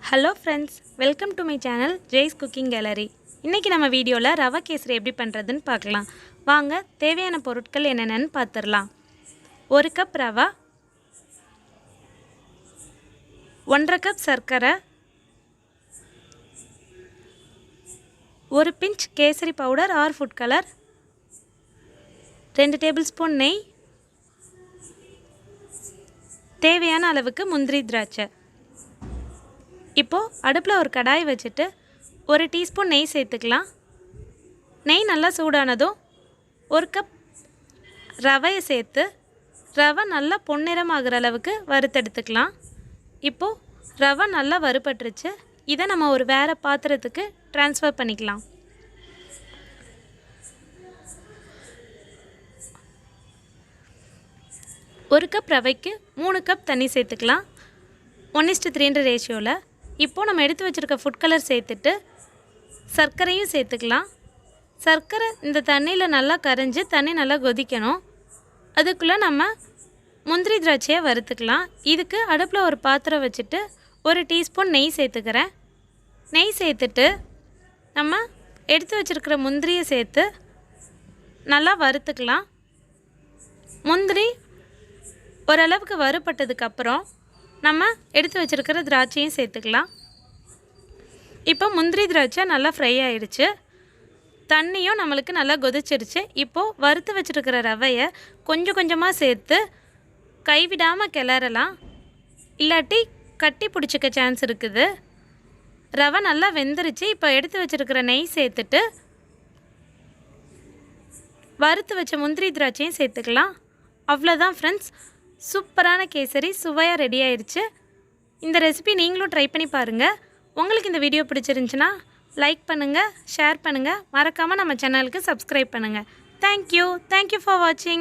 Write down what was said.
Hello friends, welcome to my channel Jay's Cooking Gallery. இன்னைக்கு நம்ம வீடியோல ரவா கேசரி எப்படி பண்றதுன்னு பார்க்கலாம். வாங்க தேவையான பொருட்கள் என்னென்னன்னு பார்த்திரலாம். 1 கப் ரவா, 1/2 கப் சர்க்கரை, 1 pinch kesari powder or food color, 2 tablespoon நெய், தேவையான அளவுக்கு முந்திரி திராட்சை. இப்போ அடுப்புல ஒரு கடாய் வச்சிட்டு 1 டீஸ்பூன் நெய் சேர்த்துக்கலாம். நெய் நல்லா சூடானதும் 1 கப் ரவையை சேர்த்து ரவை நல்லா பொன்னிறமாகிற அளவுக்கு வறுத்தெடுத்துக்கலாம். இப்போ ரவை நல்லா வறுபட்டுருச்சு. இதை நம்ம ஒரு வேற பாத்திரத்துக்கு ட்ரான்ஸ்ஃபர் பண்ணிக்கலாம். ஒரு கப் ரவைக்கு 3 கப் தண்ணி சேர்த்துக்கலாம். 1:3 ரேஷியோவில். இப்போது நம்ம எடுத்து வச்சுருக்க ஃபுட் கலர் சேர்த்துட்டு சர்க்கரையும் சேர்த்துக்கலாம். சர்க்கரை இந்த தண்ணியில் நல்லா கரைஞ்சி தண்ணி நல்லா கொதிக்கணும். அதுக்குள்ளே நம்ம முந்திரி திராட்சையை வறுத்துக்கலாம். இதுக்கு அடுப்பில் ஒரு பாத்திரம் வச்சுட்டு 1 டீஸ்பூன் நெய் சேர்த்துக்கிறேன். நெய் சேர்த்துட்டு நம்ம எடுத்து வச்சுருக்கிற முந்திரியை சேர்த்து நல்லா வறுத்துக்கலாம். முந்திரி ஓரளவுக்கு வறுபட்டதுக்கப்புறம் நம்ம எடுத்து வச்சுருக்கிற திராட்சையும் சேர்த்துக்கலாம். இப்போ முந்திரி திராட்சை நல்லா ஃப்ரை ஆகிடுச்சு. தண்ணியும் நம்மளுக்கு நல்லா கொதிச்சிருச்சு. இப்போது வறுத்து வச்சுருக்கிற ரவையை கொஞ்சம் கொஞ்சமாக சேர்த்து கைவிடாமல் கிளறலாம். இல்லாட்டி கட்டி பிடிச்சிக்க சான்ஸ் இருக்குது. ரவை நல்லா வெந்துருச்சு. இப்போ எடுத்து வச்சுருக்கிற நெய் சேர்த்துட்டு வறுத்து வச்ச முந்திரி திராட்சையும் சேர்த்துக்கலாம். அவ்வளோதான் ஃப்ரெண்ட்ஸ், சூப்பரான கேசரி சுவையாக ரெடி ஆயிடுச்சு. இந்த ரெசிபி நீங்களும் ட்ரை பண்ணி பாருங்கள். உங்களுக்கு இந்த வீடியோ பிடிச்சிருந்துச்சுன்னா லைக் பண்ணுங்கள், ஷேர் பண்ணுங்கள், மறக்காமல் நம்ம சேனலுக்கு சப்ஸ்கிரைப் பண்ணுங்கள். தேங்க்யூ ஃபார் வாட்சிங்.